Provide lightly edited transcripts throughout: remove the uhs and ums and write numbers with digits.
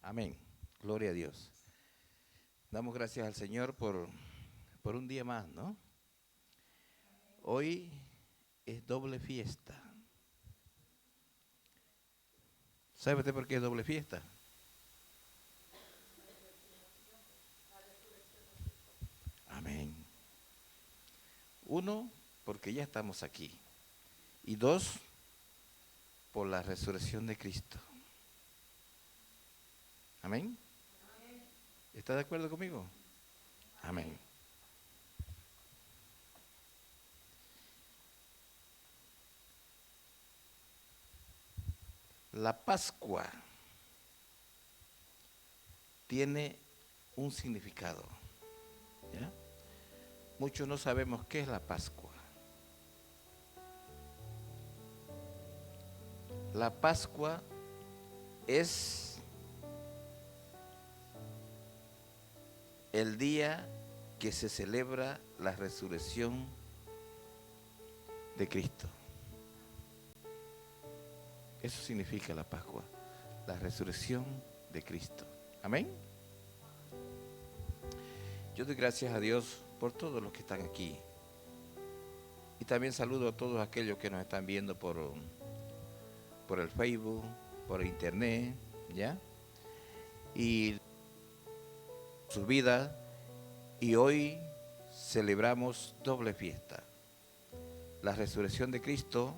Amén. Gloria a Dios. Damos gracias al Señor por un día más, ¿no? Hoy es doble fiesta. ¿Sabe usted por qué es doble fiesta? Amén. Uno, porque ya estamos aquí. Y dos, por la resurrección de Cristo. Amén. ¿Está de acuerdo conmigo? Amén. La Pascua tiene un significado, ¿ya? Muchos no sabemos qué es la Pascua. La Pascua es el día que se celebra la resurrección de Cristo. Eso significa la Pascua, la resurrección de Cristo. Amén. Yo doy gracias a Dios por todos los que están aquí. Y también saludo a todos aquellos que nos están viendo por el Facebook, por internet, ¿ya? Y su vida. Y hoy celebramos doble fiesta. La resurrección de Cristo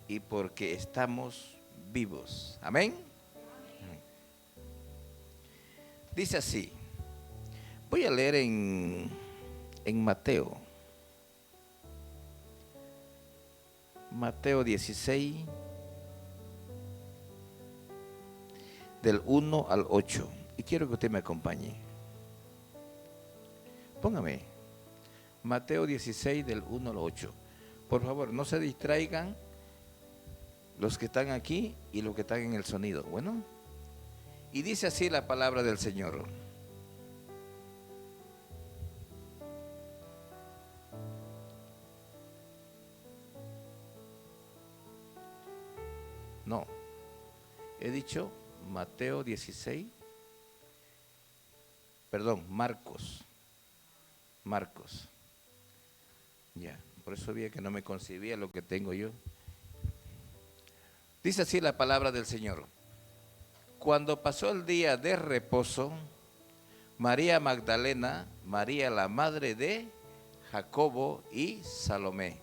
y porque estamos vivos. Amén. Amén. Dice así. Voy a leer en Mateo. Mateo 16, del 1 al 8. Y quiero que usted me acompañe. Póngame. Mateo 16, del 1 al 8. Por favor, no se distraigan los que están aquí y los que están en el sonido. Bueno. Y dice así la palabra del Señor. No, he dicho Mateo 16, perdón, Marcos. Ya, por eso vi que no me concebía lo que tengo yo. Dice así la palabra del Señor. Cuando pasó el día de reposo, María Magdalena, María la madre de Jacobo y Salomé,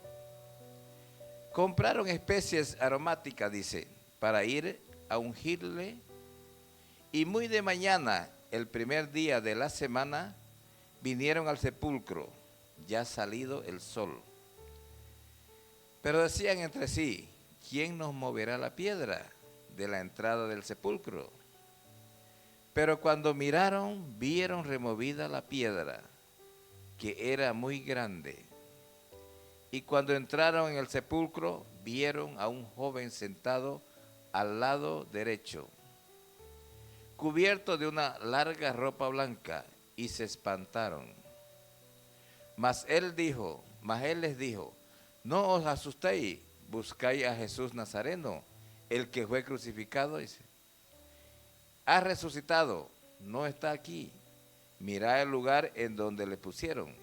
compraron especies aromáticas, dice, para ir a ungirle. Y muy de mañana, el primer día de la semana, vinieron al sepulcro, ya salido el sol. Pero decían entre sí, ¿quién nos moverá la piedra de la entrada del sepulcro? Pero cuando miraron, vieron removida la piedra, que era muy grande. Y cuando entraron en el sepulcro, vieron a un joven sentado al lado derecho, cubierto de una larga ropa blanca, y se espantaron. Mas él les dijo, no os asustéis, buscáis a Jesús Nazareno, el que fue crucificado, dice. Ha resucitado, no está aquí. Mirad el lugar en donde le pusieron.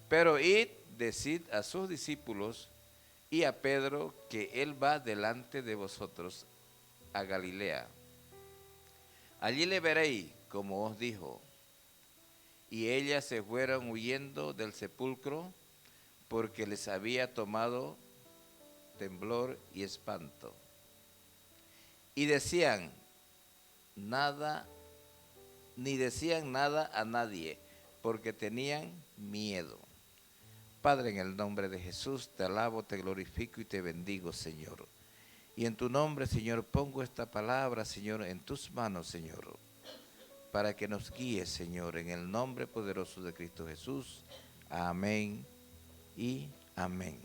Pero id, decid a sus discípulos y a Pedro que él va delante de vosotros a Galilea. Allí le veréis, como os dijo. Y ellas se fueron huyendo del sepulcro, porque les había tomado temblor y espanto. Y decían nada a nadie, porque tenían miedo. Padre, en el nombre de Jesús, te alabo, te glorifico y te bendigo, Señor. Y en tu nombre, Señor, pongo esta palabra, Señor, en tus manos, Señor, para que nos guíes, Señor, en el nombre poderoso de Cristo Jesús. Amén y amén.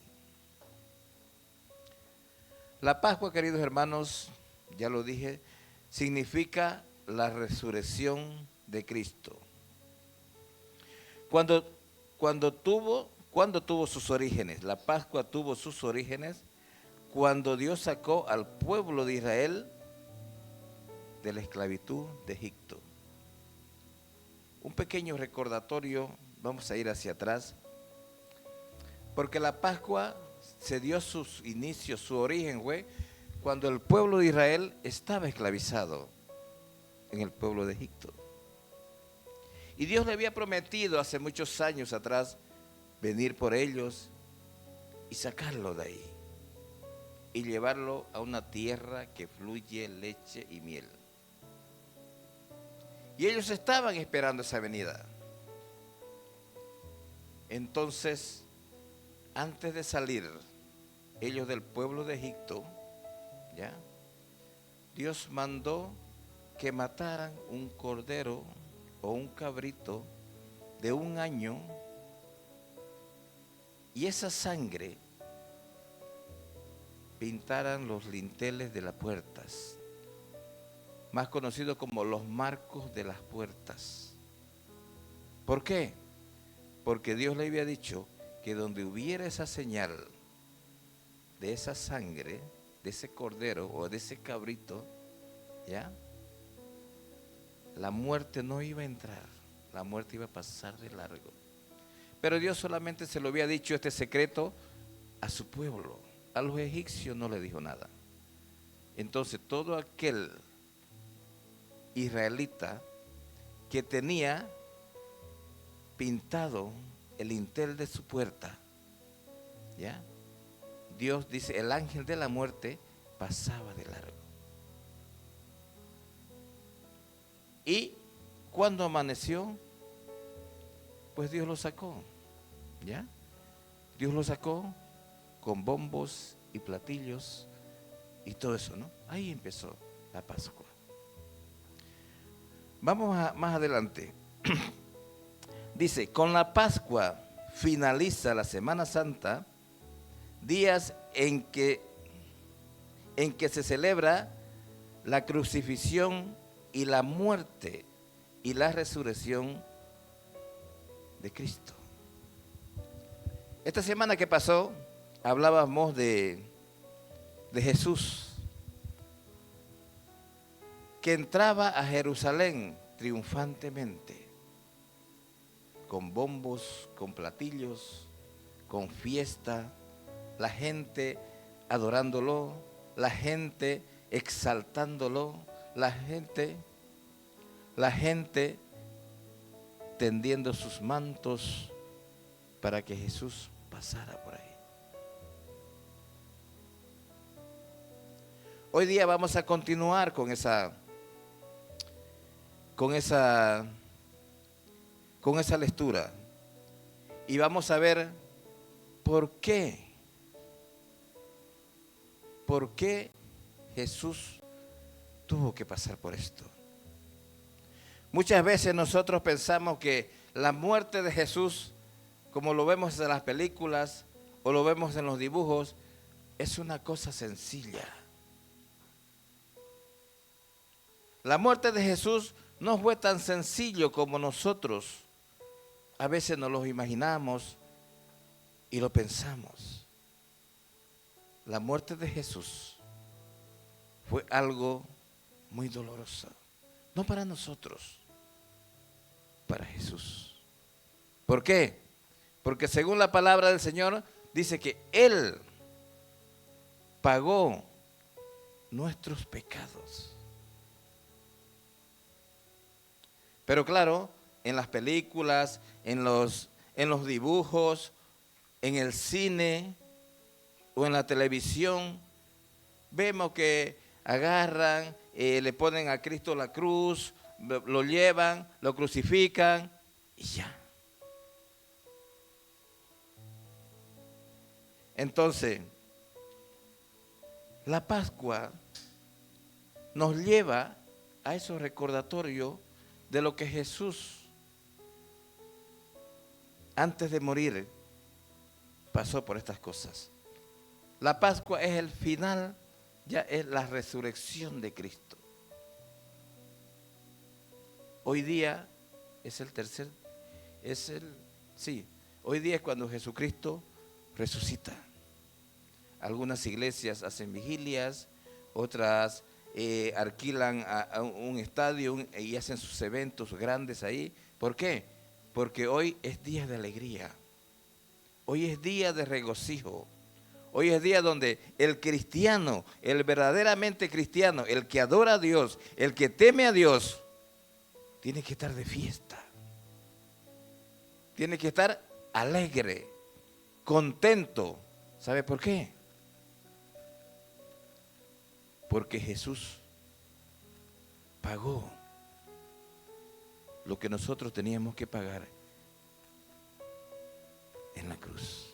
La Pascua, queridos hermanos, ya lo dije, significa la resurrección de Cristo. ¿Cuándo tuvo sus orígenes? La Pascua tuvo sus orígenes cuando Dios sacó al pueblo de Israel de la esclavitud de Egipto. Un pequeño recordatorio, vamos a ir hacia atrás, porque la Pascua se dio sus inicios, su origen fue cuando el pueblo de Israel estaba esclavizado en el pueblo de Egipto. Y Dios le había prometido hace muchos años atrás venir por ellos y sacarlo de ahí y llevarlo a una tierra que fluye leche y miel. Y ellos estaban esperando esa venida. Entonces, antes de salir ellos del pueblo de Egipto, ¿ya? Dios mandó que mataran un cordero o un cabrito de 1 año, y esa sangre pintaran los linteles de las puertas, más conocido como los marcos de las puertas. ¿Por qué? Porque Dios le había dicho que donde hubiera esa señal de esa sangre, de ese cordero o de ese cabrito, ¿ya? La muerte no iba a entrar, la muerte iba a pasar de largo. Pero Dios solamente se lo había dicho este secreto a su pueblo. A los egipcios no le dijo nada. Entonces todo aquel israelita que tenía pintado el lintel de su puerta, ¿ya? Dios dice, el ángel de la muerte pasaba de largo. Y cuando amaneció, pues Dios lo sacó, ¿ya? Dios lo sacó con bombos y platillos y todo eso, ¿no? Ahí empezó la Pascua. Vamos más adelante. Dice, con la Pascua finaliza la Semana Santa, días en que se celebra la crucifixión y la muerte y la resurrección de Cristo. Esta semana que pasó, hablábamos de Jesús, que entraba a Jerusalén triunfantemente, con bombos, con platillos, con fiesta, la gente adorándolo, la gente exaltándolo, la gente tendiendo sus mantos para que Jesús pasara por ahí. Hoy día vamos a continuar con esa lectura y vamos a ver por qué Jesús tuvo que pasar por esto. Muchas veces nosotros pensamos que la muerte de Jesús, como lo vemos en las películas o lo vemos en los dibujos, es una cosa sencilla. La muerte de Jesús no fue tan sencillo como nosotros a veces nos lo imaginamos y lo pensamos. La muerte de Jesús fue algo muy doloroso, no para nosotros, para Jesús. ¿Por qué? Porque según la palabra del Señor dice que Él pagó nuestros pecados. Pero claro, en las películas, en los dibujos, en el cine o en la televisión, vemos que agarran, le ponen a Cristo la cruz, lo llevan, lo crucifican y ya. Entonces, la Pascua nos lleva a esos recordatorios de lo que Jesús, antes de morir, pasó por estas cosas. La Pascua es el final, ya es la resurrección de Cristo. Hoy día es hoy día es cuando Jesucristo resucita. Algunas iglesias hacen vigilias, otras alquilan a un estadio y hacen sus eventos grandes ahí. ¿Por qué? Porque hoy es día de alegría, hoy es día de regocijo, hoy es día donde el cristiano, el verdaderamente cristiano, el que adora a Dios, el que teme a Dios, tiene que estar de fiesta, tiene que estar alegre, contento. ¿Sabe por qué? Porque Jesús pagó lo que nosotros teníamos que pagar en la cruz.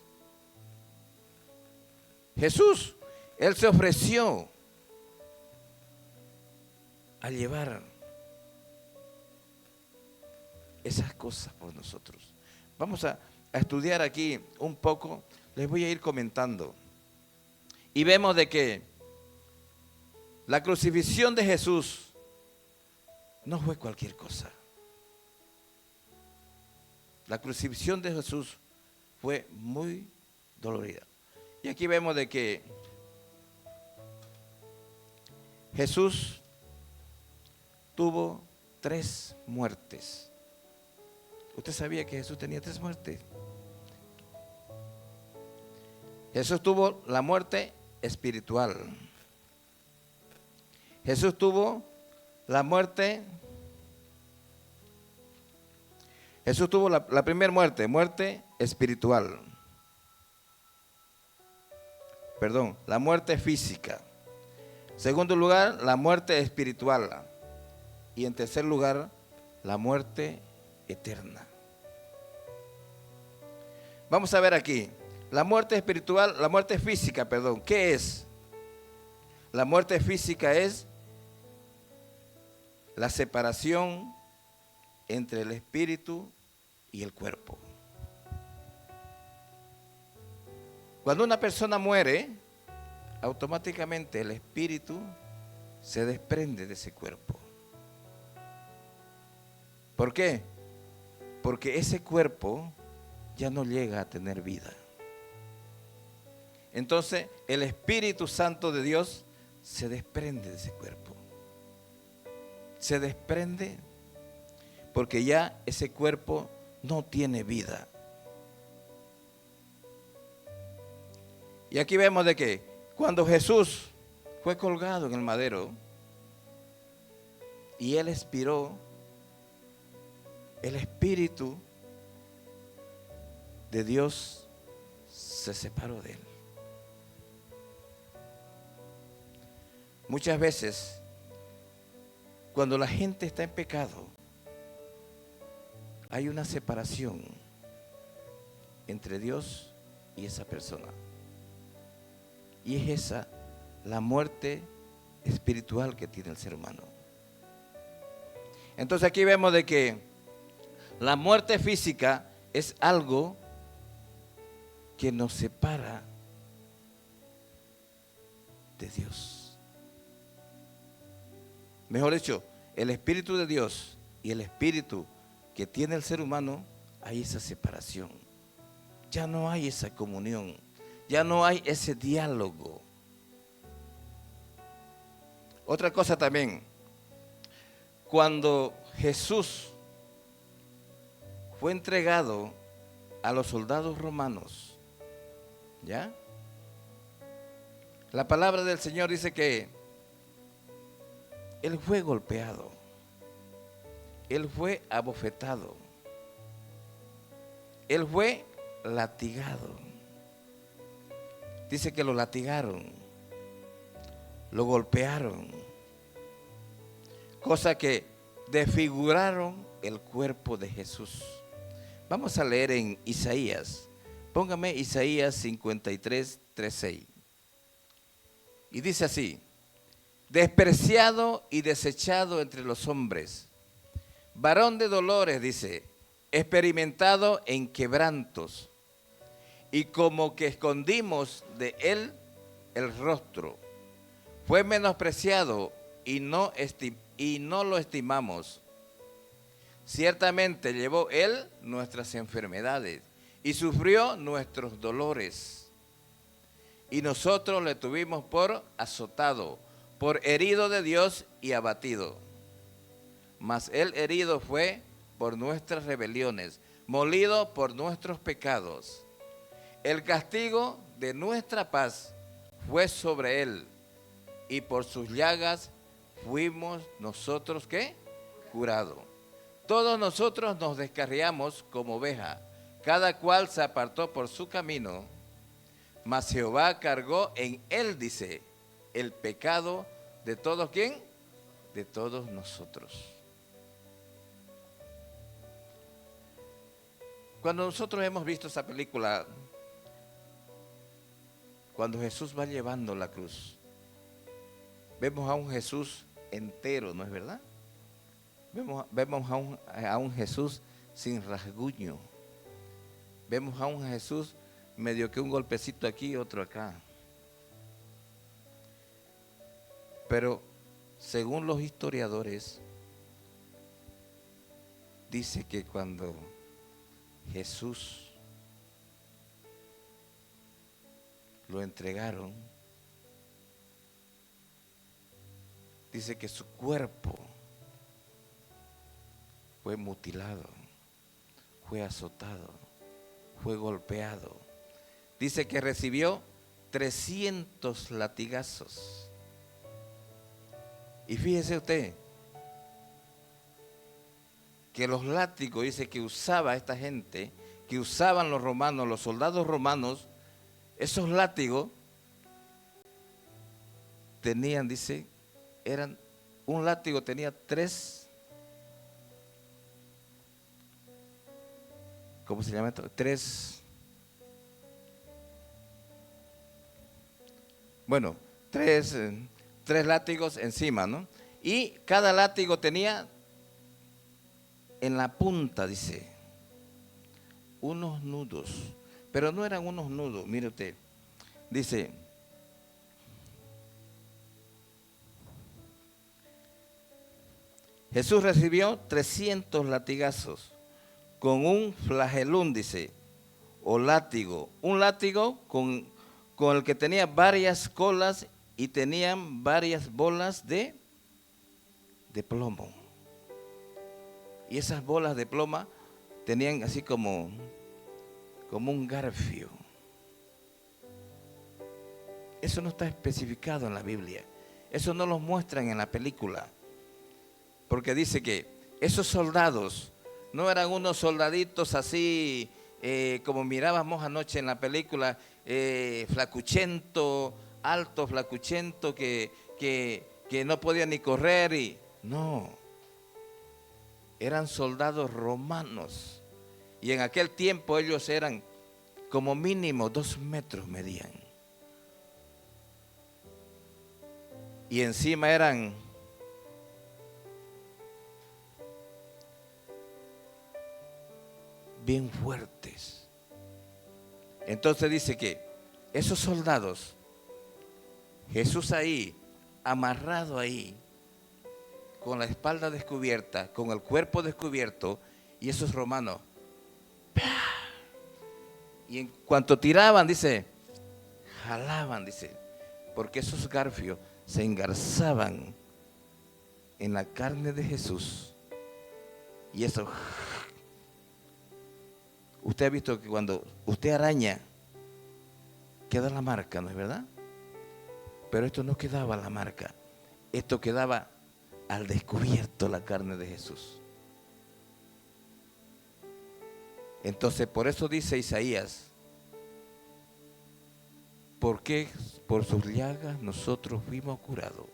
Jesús, Él se ofreció a llevar esas cosas por nosotros. Vamos a estudiar aquí un poco, les voy a ir comentando. Y vemos de que la crucifixión de Jesús no fue cualquier cosa. La crucifixión de Jesús fue muy dolorida. Y aquí vemos de que Jesús tuvo 3 muertes. ¿Usted sabía que Jesús tenía 3 muertes? Jesús tuvo la muerte espiritual. Jesús tuvo la muerte. Jesús tuvo la primera muerte, muerte espiritual. Perdón, la muerte física. En segundo lugar, la muerte espiritual. Y en tercer lugar, la muerte eterna. Vamos a ver aquí, la muerte espiritual, la muerte física, perdón, ¿qué es? La muerte física es la separación entre el espíritu y el cuerpo. Cuando una persona muere, automáticamente el espíritu se desprende de ese cuerpo. ¿Por qué? Porque ese cuerpo ya no llega a tener vida. Entonces, el Espíritu Santo de Dios se desprende de ese cuerpo. Se desprende porque ya ese cuerpo no tiene vida. Y aquí vemos de que cuando Jesús fue colgado en el madero y Él expiró, el Espíritu de Dios se separó de Él. Muchas veces, cuando la gente está en pecado, hay una separación entre Dios y esa persona. Y es esa la muerte espiritual que tiene el ser humano. Entonces aquí vemos de que la muerte física es algo que nos separa de Dios. Mejor dicho, el Espíritu de Dios y el Espíritu que tiene el ser humano, hay esa separación. Ya no hay esa comunión, ya no hay ese diálogo. Otra cosa también, cuando Jesús fue entregado a los soldados romanos, ¿ya? La palabra del Señor dice que Él fue golpeado, Él fue abofetado, Él fue latigado. Dice que lo latigaron, lo golpearon, cosa que desfiguraron el cuerpo de Jesús. Vamos a leer en Isaías. Póngame Isaías 53, 3-6. Y dice así: despreciado y desechado entre los hombres, varón de dolores, dice, experimentado en quebrantos, y como que escondimos de él el rostro. Fue menospreciado y no lo estimamos. Ciertamente llevó él nuestras enfermedades y sufrió nuestros dolores. Y nosotros le tuvimos por azotado, por herido de Dios y abatido. Mas él herido fue por nuestras rebeliones, molido por nuestros pecados. El castigo de nuestra paz fue sobre él, y por sus llagas fuimos nosotros, ¿qué? Curados. Todos nosotros nos descarriamos como oveja, cada cual se apartó por su camino, mas Jehová cargó en él, dice, el pecado de todos, ¿quién? De todos nosotros. Cuando nosotros hemos visto esa película, cuando Jesús va llevando la cruz, vemos a un Jesús entero, ¿no es verdad? Vemos a un Jesús sin rasguño. Vemos a un Jesús medio que un golpecito aquí y otro acá. Pero según los historiadores, dice que cuando Jesús lo entregaron, dice que su cuerpo fue mutilado, fue azotado, fue golpeado. Dice que recibió 300 latigazos. Y fíjese usted que los látigos, dice que usaba esta gente, que usaban los romanos, los soldados romanos, esos látigos tenían, dice, un látigo tenía ¿cómo se llama esto? Tres látigos encima, ¿no? Y cada látigo tenía en la punta, dice, unos nudos, pero no eran unos nudos, mire usted, dice, Jesús recibió 300 latigazos con un flagelón, dice, o látigo, un látigo con el que tenía varias colas y tenían varias bolas de plomo. Y esas bolas de plomo tenían así como un garfio. Eso no está especificado en la Biblia. Eso no lo muestran en la película. Porque dice que esos soldados no eran unos soldaditos así como mirábamos anoche en la película, flacuchento, alto, flacuchento, que no podía ni correr. No, eran soldados romanos. Y en aquel tiempo ellos eran como mínimo 2 metros medían. Y encima eran bien fuertes. Entonces dice que esos soldados, Jesús ahí, amarrado ahí, con la espalda descubierta, con el cuerpo descubierto, y esos romanos, y en cuanto tiraban, dice, jalaban, dice, porque esos garfios se engarzaban en la carne de Jesús. Y eso, usted ha visto que cuando usted araña, queda la marca, ¿no es verdad? Pero esto no quedaba la marca, esto quedaba al descubierto la carne de Jesús. Entonces, por eso dice Isaías, porque por sus llagas nosotros fuimos curados.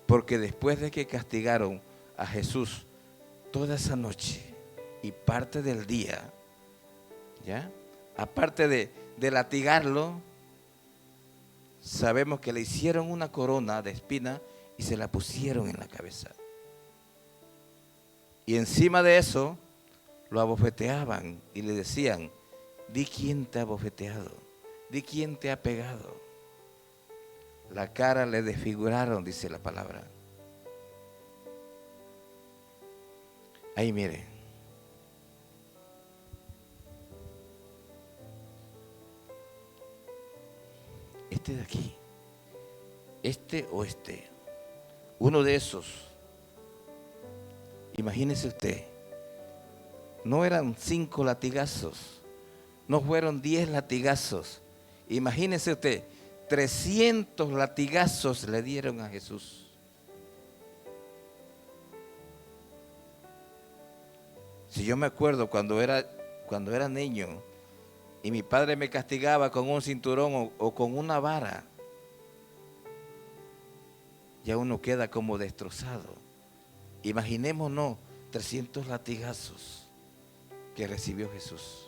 Porque después de que castigaron a Jesús toda esa noche y parte del día, ¿ya? Aparte de latigarlo, sabemos que le hicieron una corona de espina y se la pusieron en la cabeza. Y encima de eso lo abofeteaban y le decían, di quién te ha abofeteado, di quién te ha pegado. La cara le desfiguraron, dice la palabra. Ahí mire. Este de aquí este o este, uno de esos. Imagínese usted, no eran 5 latigazos, no fueron 10 latigazos. Imagínese usted, 300 latigazos le dieron a Jesús. Si yo me acuerdo cuando era niño y mi padre me castigaba con un cinturón o con una vara, ya uno queda como destrozado. Imaginémonos 300 latigazos que recibió Jesús.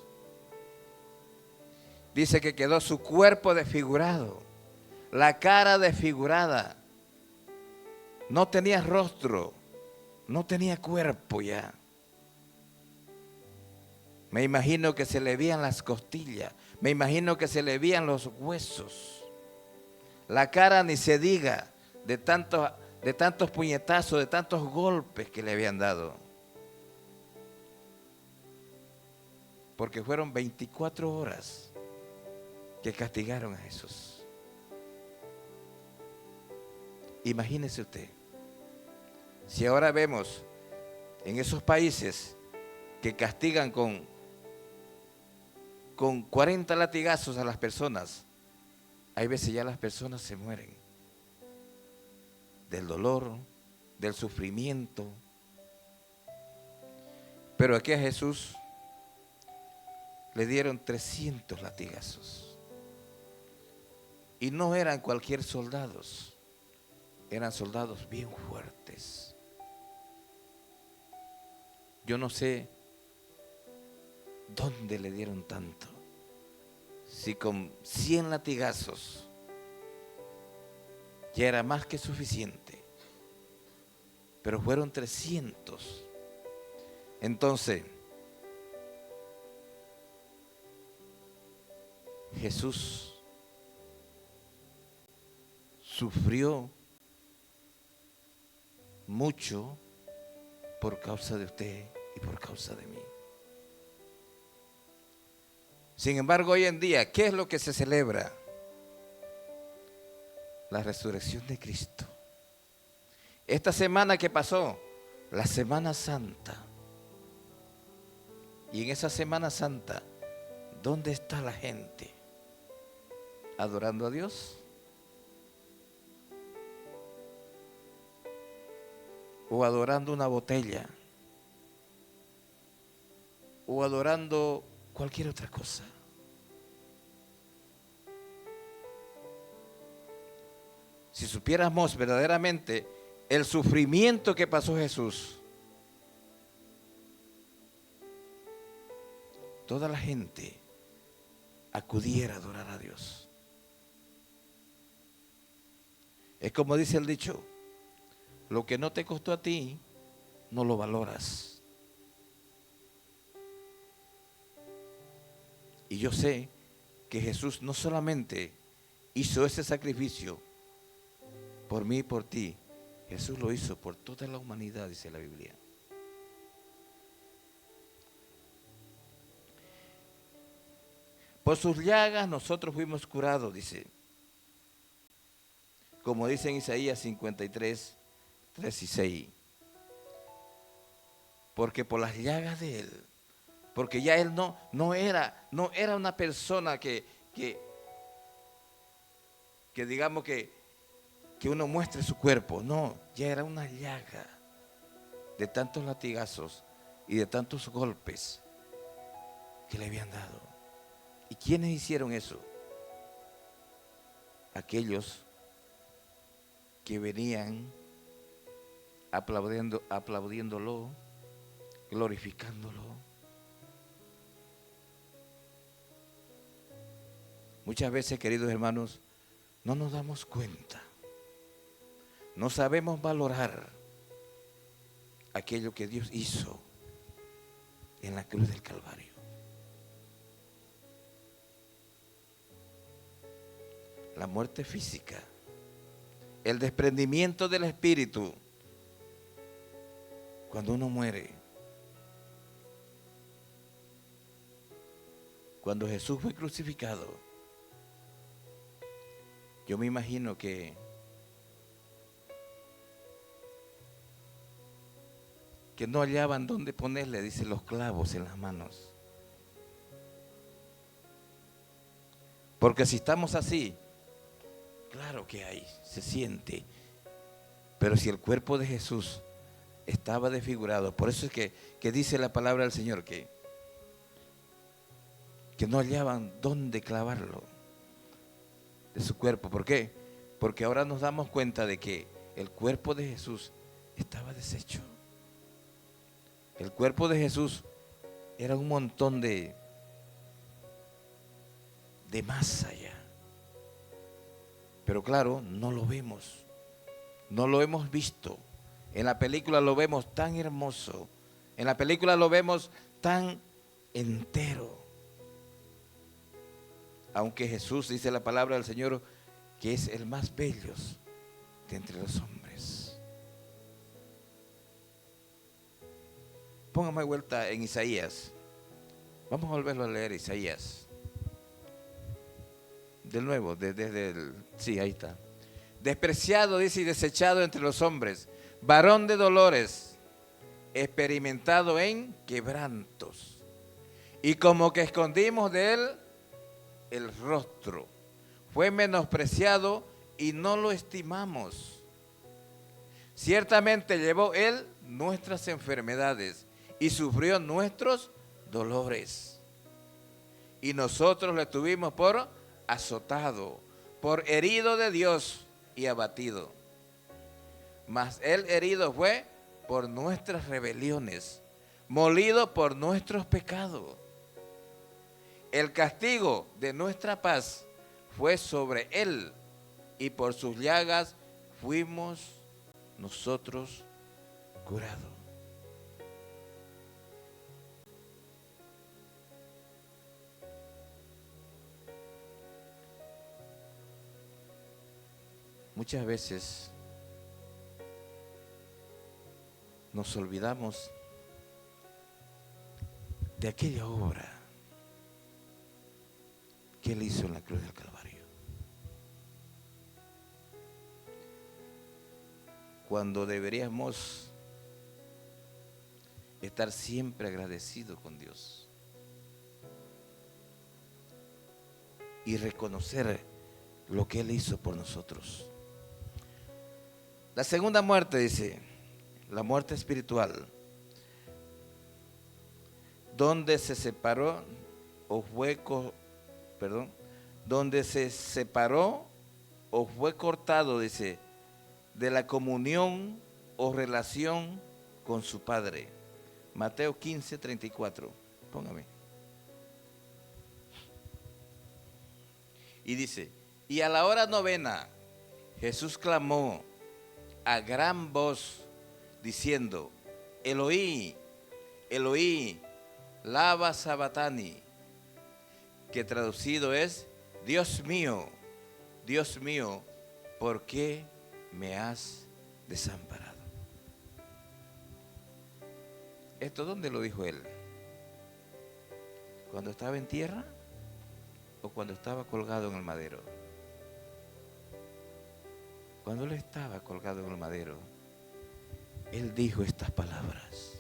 Dice que quedó su cuerpo desfigurado, la cara desfigurada, no tenía rostro, no tenía cuerpo ya. Me imagino que se le veían las costillas, me imagino que se le veían los huesos. La cara ni se diga de tantos puñetazos, de tantos golpes que le habían dado. Porque fueron 24 horas que castigaron a Jesús. Imagínese usted, si ahora vemos en esos países que castigan con 40 latigazos a las personas, hay veces ya las personas se mueren del dolor, del sufrimiento. Pero aquí a Jesús le dieron 300 latigazos. Y no eran cualquier soldados, eran soldados bien fuertes. Yo no sé dónde le dieron tanto. Si con 100 latigazos ya era más que suficiente, pero fueron 300. Entonces, Jesús sufrió mucho por causa de usted y por causa de mí. Sin embargo, hoy en día, ¿qué es lo que se celebra? La resurrección de Cristo. Esta semana que pasó, la Semana Santa. Y en esa Semana Santa, ¿dónde está la gente? ¿Adorando a Dios? ¿O adorando una botella? ¿O adorando cualquier otra cosa? Si supiéramos verdaderamente el sufrimiento que pasó Jesús, toda la gente acudiera a adorar a Dios. Es como dice el dicho, lo que no te costó a ti, no lo valoras. Y yo sé que Jesús no solamente hizo ese sacrificio por mí y por ti, Jesús lo hizo por toda la humanidad, dice la Biblia. Por sus llagas nosotros fuimos curados, dice. Como dice en Isaías 53, 3 y 6. Porque por las llagas de Él, porque ya Él no era una persona que digamos que uno muestre su cuerpo. No, ya era una llaga de tantos latigazos y de tantos golpes que le habían dado. ¿Y quiénes hicieron eso? Aquellos que venían aplaudiéndolo, glorificándolo. Muchas veces, queridos hermanos, no nos damos cuenta. No sabemos valorar aquello que Dios hizo en la cruz del Calvario. La muerte física, el desprendimiento del espíritu, cuando uno muere. Cuando Jesús fue crucificado, yo me imagino que que no hallaban dónde ponerle, dice, los clavos en las manos. Porque si estamos así, claro que hay, se siente. Pero si el cuerpo de Jesús estaba desfigurado, por eso es que dice la palabra del Señor que no hallaban dónde clavarlo de su cuerpo. ¿Por qué? Porque ahora nos damos cuenta de que el cuerpo de Jesús estaba deshecho. El cuerpo de Jesús era un montón de masa ya. Pero claro, no lo vemos. No lo hemos visto. En la película lo vemos tan hermoso. En la película lo vemos tan entero. Aunque Jesús, dice la palabra del Señor, que es el más bello de entre los hombres. Póngame vuelta en Isaías. Vamos a volverlo a leer, Isaías. De nuevo, desde el... Sí, ahí está. Despreciado, dice, y desechado entre los hombres, varón de dolores, experimentado en quebrantos. Y como que escondimos de él el rostro. Fue menospreciado y no lo estimamos. Ciertamente llevó él nuestras enfermedades y sufrió nuestros dolores. Y nosotros le tuvimos por azotado, por herido de Dios y abatido. Mas él herido fue por nuestras rebeliones, molido por nuestros pecados. El castigo de nuestra paz fue sobre él, y por sus llagas fuimos nosotros curados. Muchas veces nos olvidamos de aquella obra que él hizo en la cruz del Calvario. Cuando deberíamos estar siempre agradecidos con Dios y reconocer lo que él hizo por nosotros. La segunda muerte, dice, la muerte espiritual, donde se separó o fue, donde se separó o fue cortado, dice, de la comunión o relación con su Padre. Mateo 15, 34. Póngame. Y dice, y a la hora novena, Jesús clamó a gran voz, diciendo, Eloí, Eloí, lama sabatani, que traducido es, Dios mío, ¿por qué me has desamparado? ¿Esto dónde lo dijo él? ¿Cuando estaba en tierra o cuando estaba colgado en el madero? Cuando él estaba colgado en el madero, él dijo estas palabras.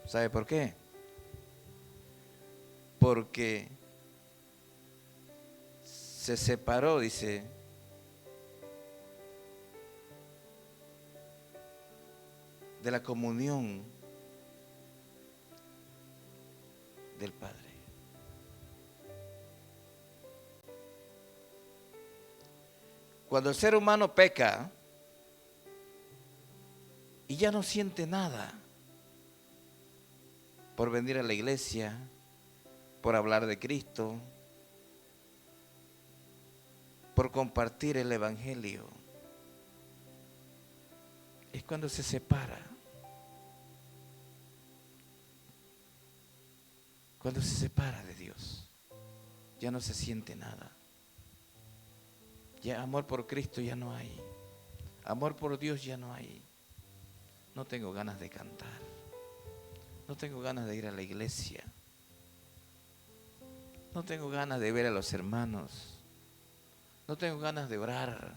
¿Sabe por qué? Porque se separó, dice, de la comunión del Padre. Cuando el ser humano peca y ya no siente nada por venir a la iglesia, por hablar de Cristo, por compartir el evangelio, es cuando se separa. Cuando se separa de Dios, ya no se siente nada. Ya amor por Cristo ya no hay. Amor por Dios ya no hay. No tengo ganas de cantar. No tengo ganas de ir a la iglesia. No tengo ganas de ver a los hermanos. No tengo ganas de orar.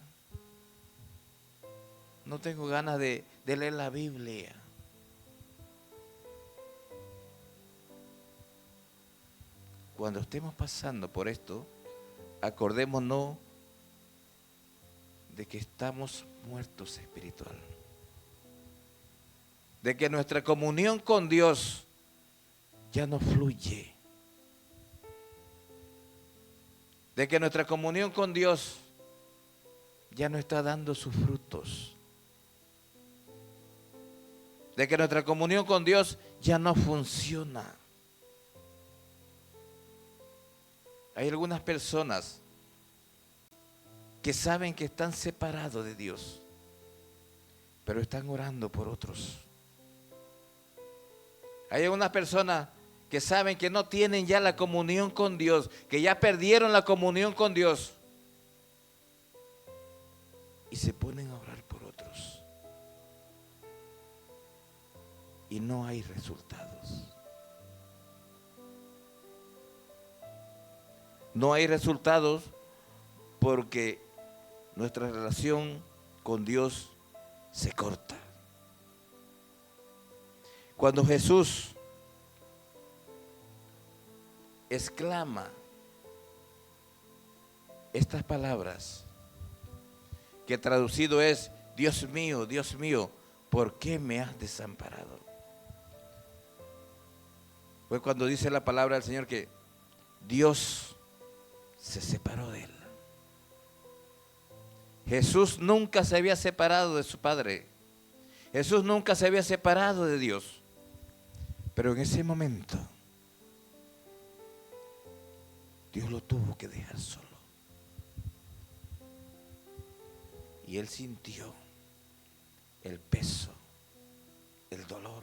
no tengo ganas de leer la Biblia. Cuando estemos pasando por esto, acordémonos de que estamos muertos espiritual. De que nuestra comunión con Dios ya no fluye. De que nuestra comunión con Dios ya no está dando sus frutos. De que nuestra comunión con Dios ya no funciona. Hay algunas personas que saben que están separados de Dios, pero están orando por otros. Hay algunas personas que saben que no tienen ya la comunión con Dios, que ya perdieron la comunión con Dios, y se ponen a orar por otros. Y no hay resultados. No hay resultados porque nuestra relación con Dios se corta. Cuando Jesús exclama estas palabras, que traducido es: Dios mío, ¿por qué me has desamparado? Fue cuando dice la palabra del Señor que Dios se separó de él. Jesús nunca se había separado de su Padre. Jesús nunca se había separado de Dios. Pero en ese momento, Dios lo tuvo que dejar solo. Y él sintió el peso, el dolor.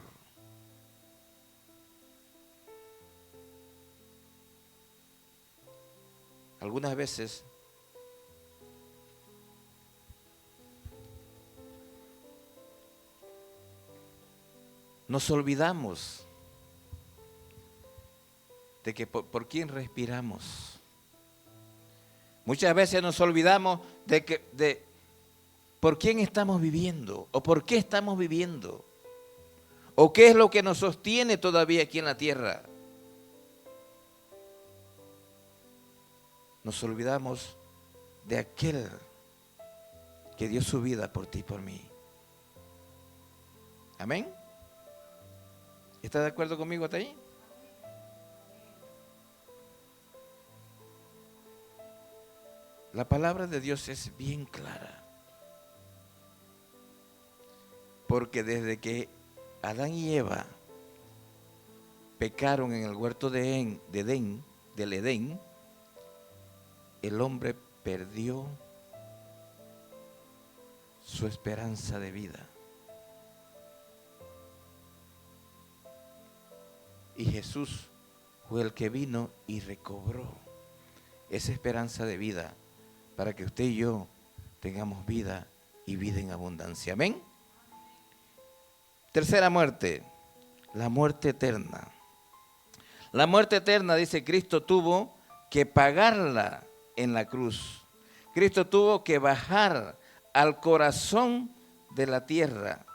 Algunas veces nos olvidamos de que por quién respiramos. Muchas veces nos olvidamos de por quién estamos viviendo o por qué estamos viviendo o qué es lo que nos sostiene todavía aquí en la tierra. Nos olvidamos de aquel que dio su vida por ti y por mí. Amén. ¿Está de acuerdo conmigo hasta ahí? La palabra de Dios es bien clara. Porque desde que Adán y Eva pecaron en el huerto del Edén, el hombre perdió su esperanza de vida. Y Jesús fue el que vino y recobró esa esperanza de vida para que usted y yo tengamos vida y vida en abundancia. Amén. Tercera muerte, la muerte eterna. La muerte eterna, dice, Cristo tuvo que pagarla en la cruz. Cristo tuvo que bajar al corazón de la tierra,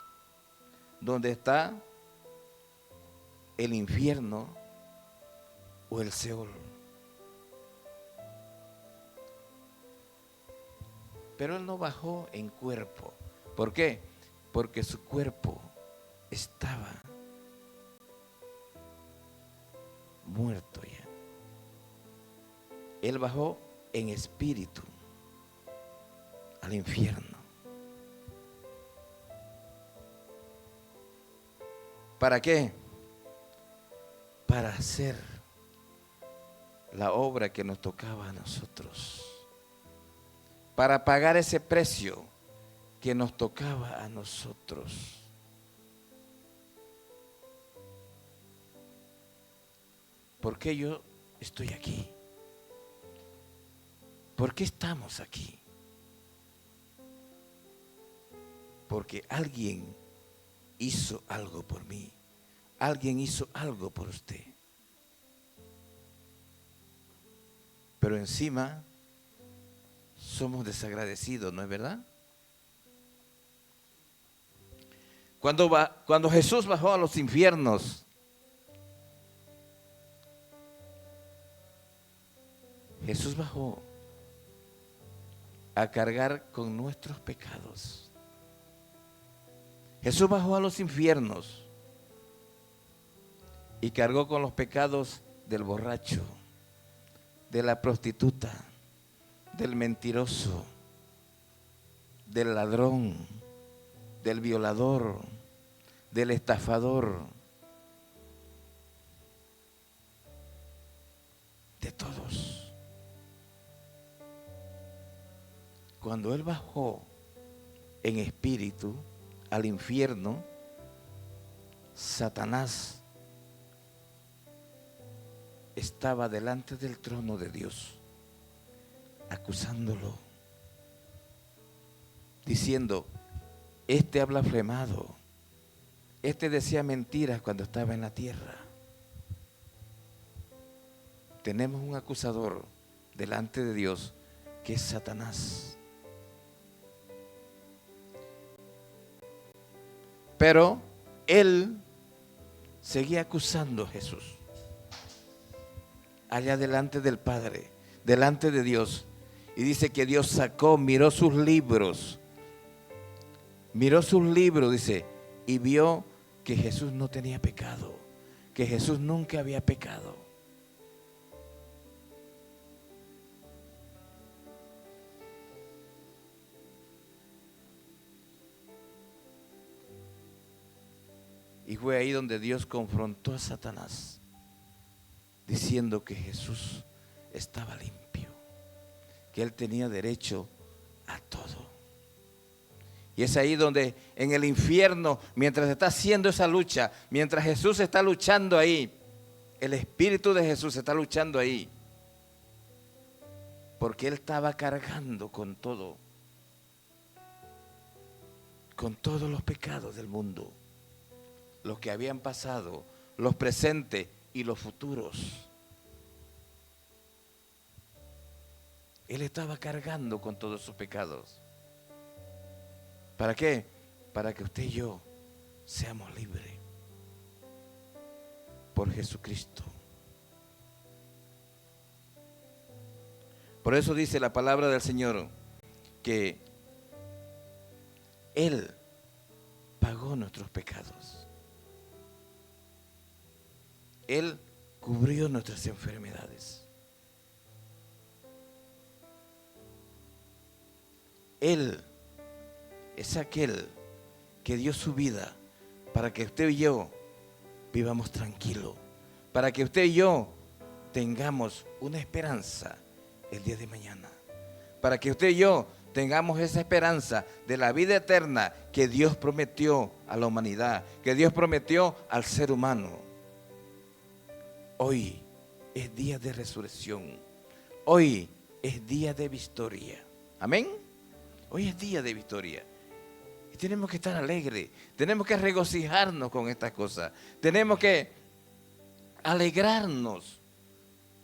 donde está el infierno o el Seol. Pero Él no bajó en cuerpo. ¿Por qué? Porque su cuerpo estaba muerto ya. Él bajó en espíritu al infierno. ¿Para qué? Para hacer la obra que nos tocaba a nosotros. Para pagar ese precio que nos tocaba a nosotros. ¿Por qué yo estoy aquí? ¿Por qué estamos aquí? Porque alguien hizo algo por mí. Alguien hizo algo por usted. Pero encima somos desagradecidos, ¿no es verdad? Cuando Jesús bajó a los infiernos, Jesús bajó a cargar con nuestros pecados. Jesús bajó a los infiernos y cargó con los pecados del borracho, de la prostituta, del mentiroso, del ladrón, del violador, del estafador, de todos. Cuando Él bajó en espíritu al infierno, Satanás estaba delante del trono de Dios, acusándolo, diciendo: este habla flemado, este decía mentiras cuando estaba en la tierra. Tenemos un acusador delante de Dios que es Satanás. Pero él seguía acusando a Jesús allá delante del Padre, delante de Dios. Y dice que Dios miró sus libros, dice, y vio que Jesús no tenía pecado, que Jesús nunca había pecado. Y fue ahí donde Dios confrontó a Satanás, diciendo que Jesús estaba limpio, que Él tenía derecho a todo. Y es ahí donde en el infierno, mientras está haciendo esa lucha, mientras Jesús está luchando ahí, el Espíritu de Jesús está luchando ahí, porque Él estaba cargando con todos los pecados del mundo, los que habían pasado, los presentes y los futuros. Él estaba cargando con todos sus pecados. ¿Para qué? Para que usted y yo seamos libres por Jesucristo. Por eso dice la palabra del Señor que Él pagó nuestros pecados. Él cubrió nuestras enfermedades. Él es aquel que dio su vida para que usted y yo vivamos tranquilos, para que usted y yo tengamos una esperanza el día de mañana, para que usted y yo tengamos esa esperanza de la vida eterna que Dios prometió a la humanidad, que Dios prometió al ser humano. Hoy es día de resurrección, hoy es día de victoria. Amén. Hoy es día de victoria. Y tenemos que estar alegres, tenemos que regocijarnos con estas cosas, tenemos que alegrarnos,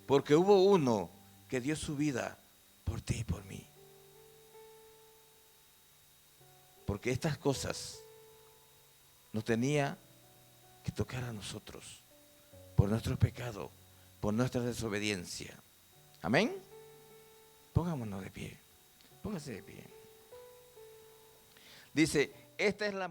porque hubo uno que dio su vida por ti y por mí. Porque estas cosas nos tenía que tocar a nosotros, por nuestro pecado, por nuestra desobediencia. Amén. Pongámonos de pie, póngase de pie. Dice, esta es la